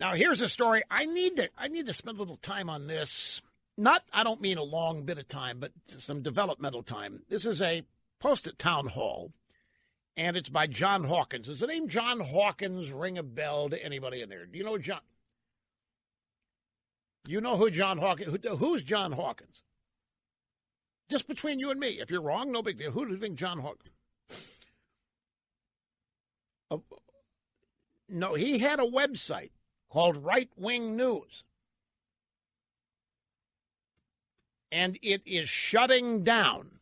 Now, here's a story. I need to spend a little time on this. I don't mean a long bit of time, but some developmental time. This is a post at Town Hall, and it's by John Hawkins. Does the name John Hawkins ring a bell to anybody in there? Do you know John? You know who John Hawkins? Who's John Hawkins? Just between you and me. If you're wrong, no big deal. Who do you think John Hawkins? No, he had a website called Right Wing News. And it is shutting down,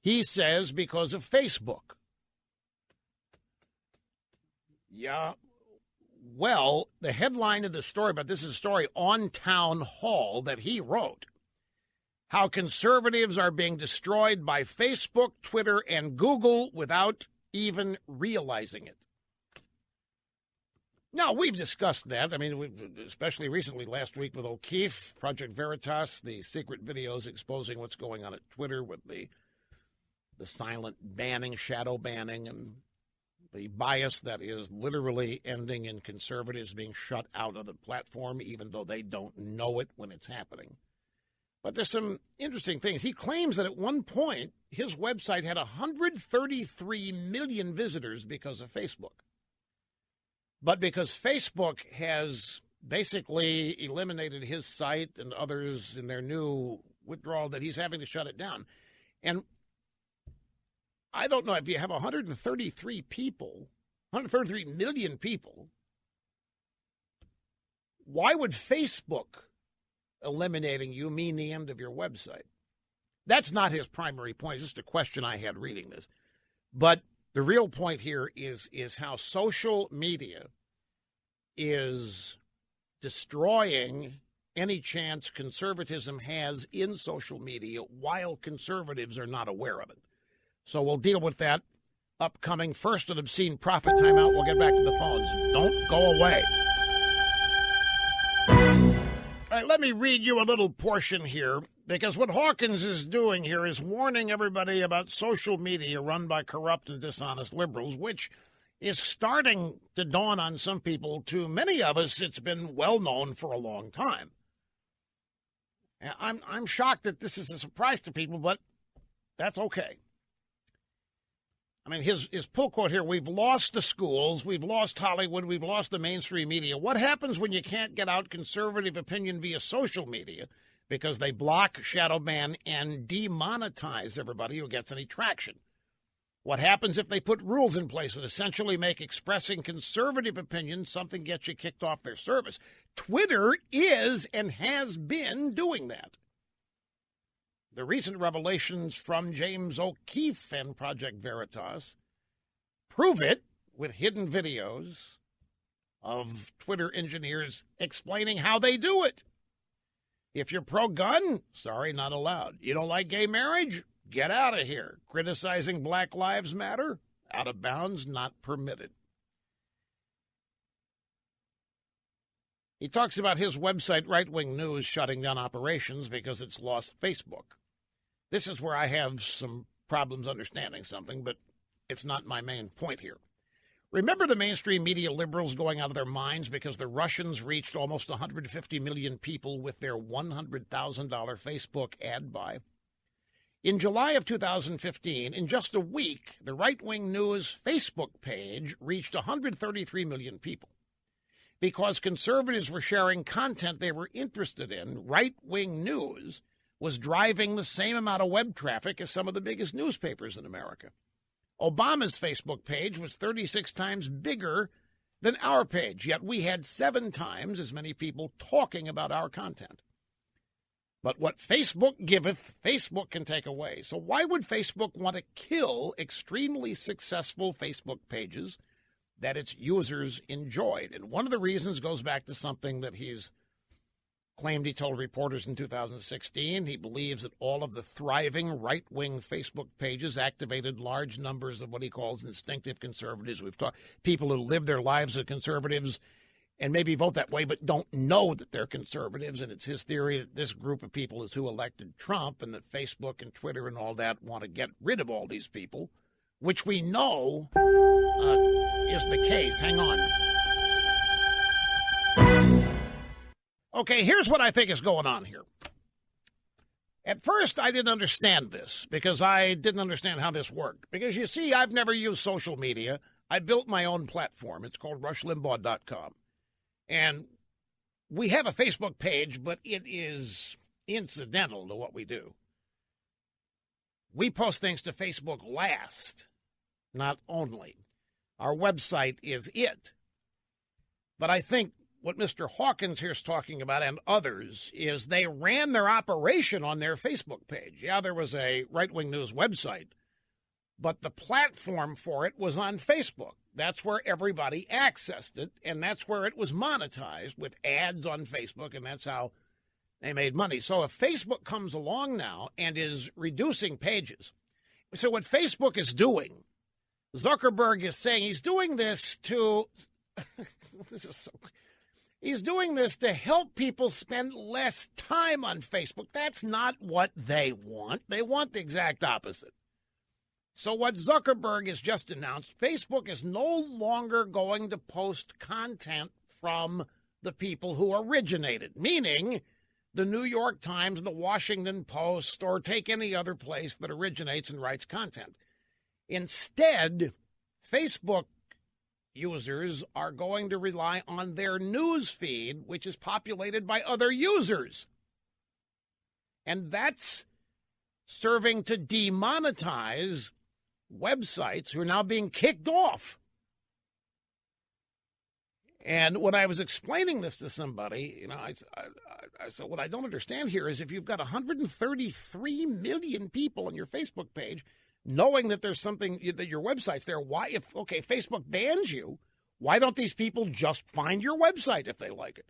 he says, because of Facebook. Yeah. Well, the headline of the story, but this is a story on Town Hall that he wrote. How conservatives are being destroyed by Facebook, Twitter, and Google without even realizing it. Now, we've discussed that. I mean, especially recently, last week with O'Keefe, Project Veritas, the secret videos exposing what's going on at Twitter with the silent banning, shadow banning, and the bias that is literally ending in conservatives being shut out of the platform, even though they don't know it when it's happening. But there's some interesting things. He claims that at one point, his website had 133 million visitors because of Facebook. But because Facebook has basically eliminated his site and others in their new withdrawal, that he's having to shut it down. And I don't know, if you have 133 million people, why would Facebook eliminating you mean the end of your website? That's not his primary point. It's just a question I had reading this. But the real point here is how social media is destroying any chance conservatism has in social media while conservatives are not aware of it. So we'll deal with that upcoming. First, an obscene profit timeout. We'll get back to the phones. Don't go away. All right, let me read you a little portion here, because what Hawkins is doing here is warning everybody about social media run by corrupt and dishonest liberals, which is starting to dawn on some people. To many of us, it's been well known for a long time. And I'm shocked that this is a surprise to people, but that's okay. I mean, his pull quote here: we've lost the schools, we've lost Hollywood, we've lost the mainstream media. What happens when you can't get out conservative opinion via social media because they block, shadow ban, and demonetize everybody who gets any traction? What happens if they put rules in place that essentially make expressing conservative opinion something gets you kicked off their service? Twitter is and has been doing that. The recent revelations from James O'Keefe and Project Veritas prove it with hidden videos of Twitter engineers explaining how they do it. If you're pro-gun, sorry, not allowed. You don't like gay marriage? Get out of here. Criticizing Black Lives Matter? Out of bounds, not permitted. He talks about his website, Right Wing News, shutting down operations because it's lost Facebook. This is where I have some problems understanding something, but it's not my main point here. Remember the mainstream media liberals going out of their minds because the Russians reached almost 150 million people with their $100,000 Facebook ad buy? In July of 2015, in just a week, the Right Wing News Facebook page reached 133 million people. Because conservatives were sharing content they were interested in, Right Wing News was driving the same amount of web traffic as some of the biggest newspapers in America. Obama's Facebook page was 36 times bigger than our page, yet we had 7 times as many people talking about our content. But what Facebook giveth, Facebook can take away. So why would Facebook want to kill extremely successful Facebook pages that its users enjoyed? And one of the reasons goes back to something that he's claimed he told reporters in 2016. He believes that all of the thriving right-wing Facebook pages activated large numbers of what he calls instinctive conservatives. We've talked people who live their lives as conservatives and maybe vote that way but don't know that they're conservatives. And it's his theory that this group of people is who elected Trump, and that Facebook and Twitter and all that want to get rid of all these people, which we know is the case. Hang on. Okay, here's what I think is going on here. At first, I didn't understand this because I didn't understand how this worked. Because you see, I've never used social media. I built my own platform. It's called RushLimbaugh.com. And we have a Facebook page, but it is incidental to what we do. We post things to Facebook last, not only. Our website is it. But I think what Mr. Hawkins here is talking about, and others, is they ran their operation on their Facebook page. Yeah, there was a right-wing news website, but the platform for it was on Facebook. That's where everybody accessed it, and that's where it was monetized with ads on Facebook, and that's how they made money. So if Facebook comes along now and is reducing pages, so what Facebook is doing, Zuckerberg is saying he's doing this to, he's doing this to help people spend less time on Facebook. That's not what they want. They want the exact opposite. So what Zuckerberg has just announced, Facebook is no longer going to post content from the people who originated, meaning the New York Times, the Washington Post, or take any other place that originates and writes content. Instead, Facebook users are going to rely on their news feed, which is populated by other users. And that's serving to demonetize websites who are now being kicked off. And when I was explaining this to somebody, I said, what I don't understand here is if you've got 133 million people on your Facebook page, knowing that there's something, that your website's there, why, if Facebook bans you, why don't these people just find your website if they like it?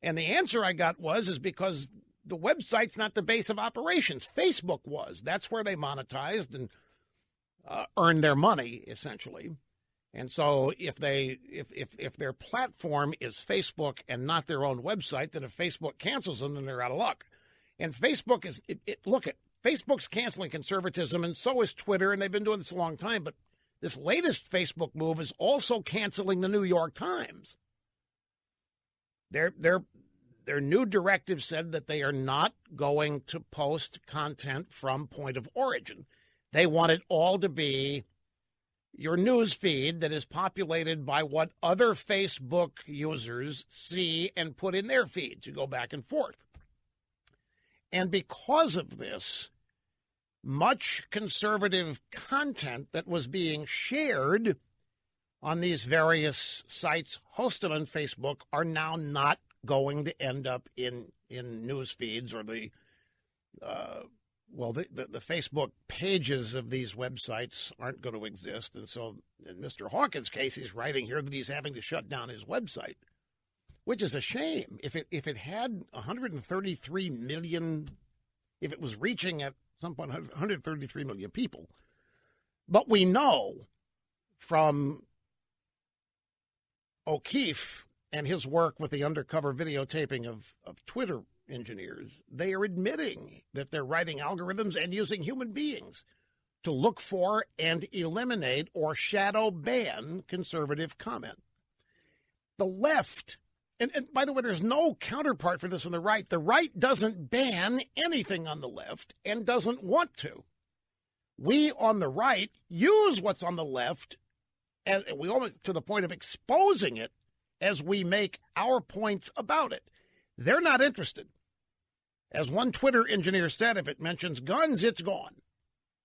And the answer I got is because the website's not the base of operations. Facebook was. That's where they monetized and earned their money, essentially. And so if their platform is Facebook and not their own website, then if Facebook cancels them, then they're out of luck. And Facebook is, Facebook's canceling conservatism, and so is Twitter, and they've been doing this a long time. But this latest Facebook move is also canceling the New York Times. Their new directive said that they are not going to post content from point of origin. They want it all to be your news feed that is populated by what other Facebook users see and put in their feeds. You go back and forth. And because of this, much conservative content that was being shared on these various sites hosted on Facebook are now not going to end up in news feeds or the Facebook pages of these websites aren't going to exist. And so in Mr. Hawkins' case, he's writing here that he's having to shut down his website, which is a shame. If it had 133 million, if it was reaching at some point 133 million people. But we know from O'Keefe and his work with the undercover videotaping of Twitter engineers, they are admitting that they're writing algorithms and using human beings to look for and eliminate or shadow ban conservative comment. The left, and by the way, there's no counterpart for this on the right. The right doesn't ban anything on the left and doesn't want to. We on the right use what's on the left, and we almost to the point of exposing it as we make our points about it. They're not interested. As one Twitter engineer said, if it mentions guns, it's gone.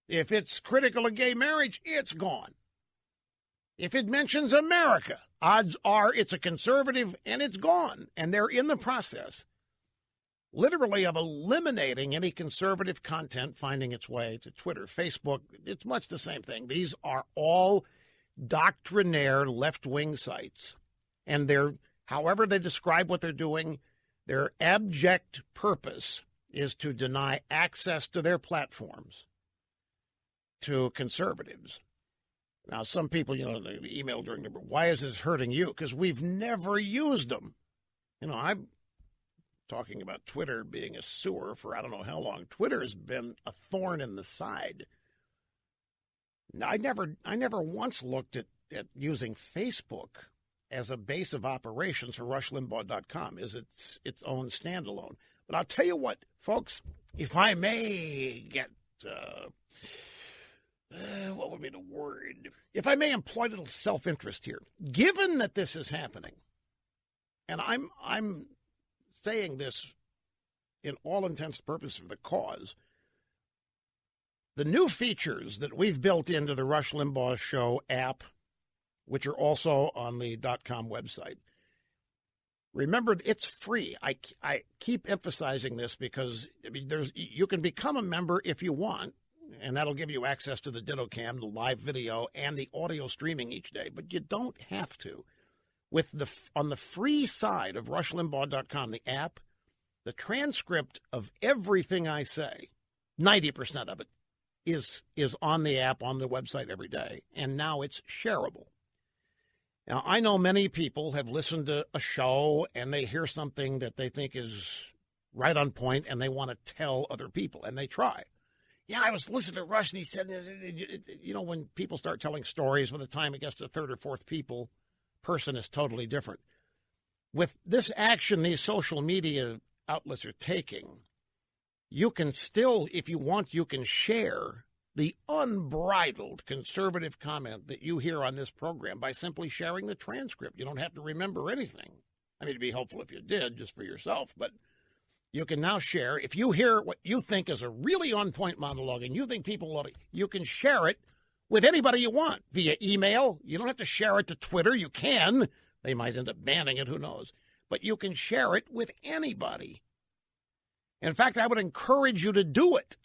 If it's critical of gay marriage, it's gone. If it mentions America, odds are it's a conservative and it's gone. And they're in the process, literally, of eliminating any conservative content finding its way to Twitter. Facebook, it's much the same thing. These are all doctrinaire left-wing sites. And they're, however they describe what they're doing, their abject purpose is to deny access to their platforms to conservatives. Now, some people, they email during the, why is this hurting you? Because we've never used them. I'm talking about Twitter being a sewer for I don't know how long. Twitter has been a thorn in the side. I never once looked at using Facebook as a base of operations for RushLimbaugh.com is its own standalone. But I'll tell you what, folks, if I may get, what would be the word? If I may employ a little self-interest here, given that this is happening, and I'm saying this in all intents and purposes for the cause, the new features that we've built into the Rush Limbaugh Show app, which are also on the .com website, remember, it's free. I keep emphasizing this because you can become a member if you want, and that'll give you access to the Ditto Cam, the live video, and the audio streaming each day. But you don't have to. On the free side of RushLimbaugh.com, the app, the transcript of everything I say, 90% of it, is on the app, on the website every day, and now it's shareable. Now, I know many people have listened to a show and they hear something that they think is right on point and they want to tell other people, and they try. Yeah, I was listening to Rush and he said, when people start telling stories, by the time it gets to the third or fourth person is totally different. With this action these social media outlets are taking, you can still, if you want, you can share the unbridled conservative comment that you hear on this program by simply sharing the transcript. You don't have to remember anything. I mean, it'd be helpful if you did, just for yourself, but you can now share. If you hear what you think is a really on-point monologue and you think people love it, you can share it with anybody you want via email. You don't have to share it to Twitter. You can. They might end up banning it, who knows. But you can share it with anybody. In fact, I would encourage you to do it.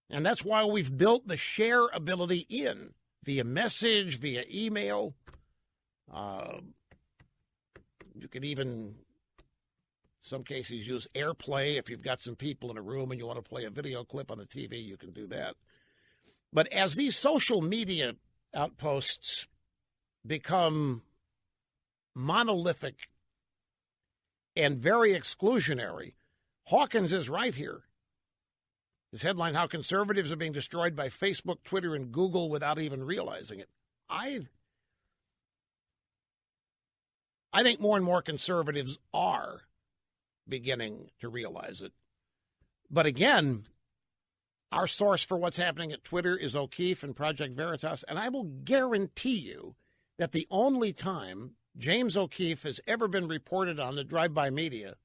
And that's why we've built the share ability in via message, via email. You can even, in some cases, use AirPlay. If you've got some people in a room and you want to play a video clip on the TV, you can do that. But as these social media outposts become monolithic and very exclusionary, Hawkins is right here. His headline, How Conservatives Are Being Destroyed by Facebook, Twitter, and Google Without Even Realizing It. I think more and more conservatives are beginning to realize it. But again, our source for what's happening at Twitter is O'Keefe and Project Veritas, and I will guarantee you that the only time James O'Keefe has ever been reported on the drive-by media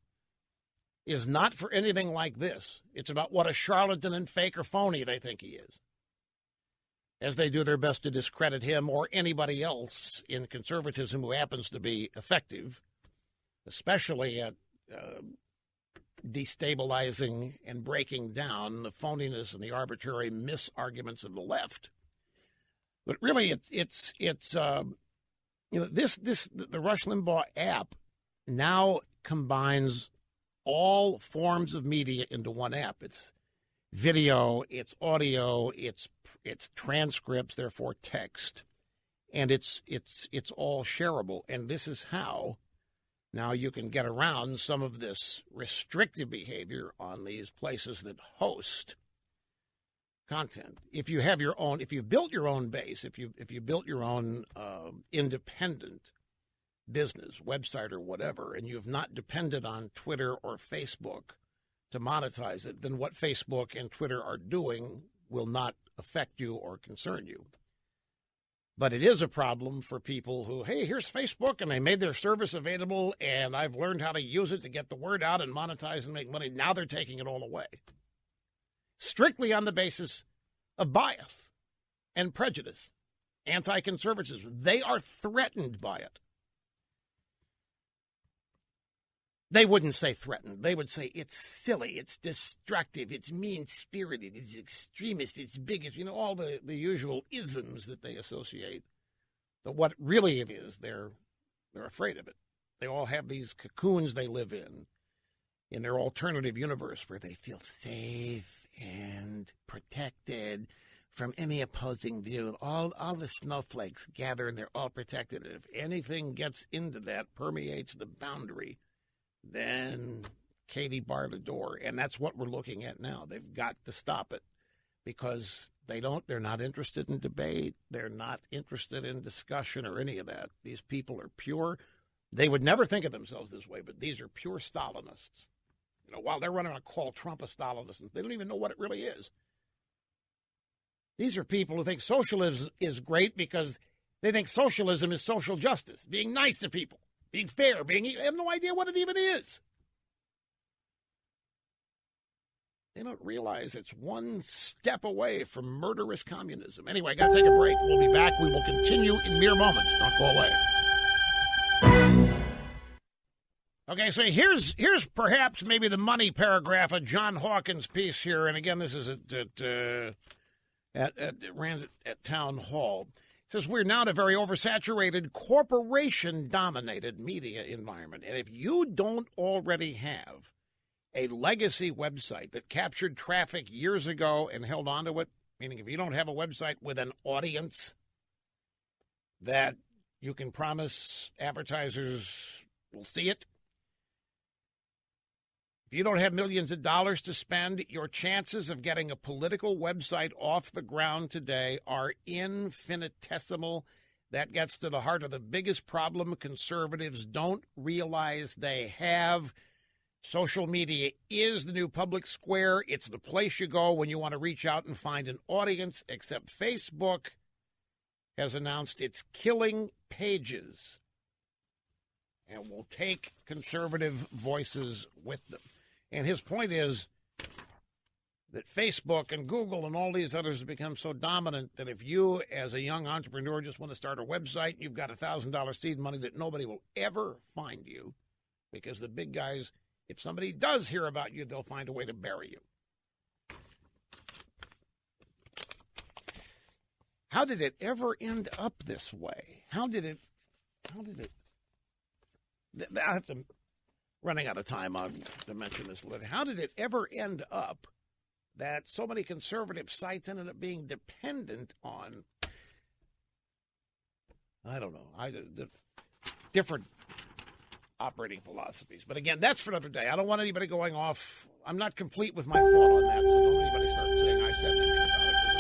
is not for anything like this. It's about what a charlatan and fake or phony they think he is, as they do their best to discredit him or anybody else in conservatism who happens to be effective, especially at destabilizing and breaking down the phoniness and the arbitrary misarguments of the left. But really, the Rush Limbaugh app now combines all forms of media into one app. It's video, it's audio, it's transcripts, therefore text, and it's all shareable. And this is how now you can get around some of this restrictive behavior on these places that host content. If you have your own, if you've built your own base, if you built your own independent business, website or whatever, and you have not depended on Twitter or Facebook to monetize it, then what Facebook and Twitter are doing will not affect you or concern you. But it is a problem for people who, hey, here's Facebook, and they made their service available, and I've learned how to use it to get the word out and monetize and make money. Now they're taking it all away, strictly on the basis of bias and prejudice, anti-conservatism. They are threatened by it. They wouldn't say threatened. They would say it's silly, it's destructive, it's mean-spirited, it's extremist, it's bigot, all the usual isms that they associate. But what really it is, they're afraid of it. They all have these cocoons they live in their alternative universe where they feel safe and protected from any opposing view. All the snowflakes gather and they're all protected. And if anything gets into that, permeates the boundary, then Katie barred the door. And that's what we're looking at now. They've got to stop it because They're not interested in debate. They're not interested in discussion or any of that. These people are pure. They would never think of themselves this way, but these are pure Stalinists. You know, while they're running to call Trump a Stalinist, they don't even know what it really is. These are people who think socialism is great because they think socialism is social justice, being nice to people, being fair, they have no idea what it even is. They don't realize it's one step away from murderous communism. Anyway, I got to take a break. We'll be back. We will continue in mere moments. Don't go away. Okay, so here's perhaps maybe the money paragraph of John Hawkins' piece here. And again, this is at Town Hall. It says, we're now in a very oversaturated, corporation-dominated media environment. And if you don't already have a legacy website that captured traffic years ago and held on to it, meaning if you don't have a website with an audience that you can promise advertisers will see it, if you don't have millions of dollars to spend, your chances of getting a political website off the ground today are infinitesimal. That gets to the heart of the biggest problem conservatives don't realize they have. Social media is the new public square. It's the place you go when you want to reach out and find an audience, except Facebook has announced it's killing pages and will take conservative voices with them. And his point is that Facebook and Google and all these others have become so dominant that if you, as a young entrepreneur, just want to start a website, you've got $1,000 seed money that nobody will ever find you because the big guys, if somebody does hear about you, they'll find a way to bury you. How did it ever end up this way? How did it I have to, running out of time to mention this later. How did it ever end up that so many conservative sites ended up being dependent on, I don't know, different operating philosophies. But again, that's for another day. I don't want anybody going off. I'm not complete with my thought on that, so don't anybody start saying I said anything about it.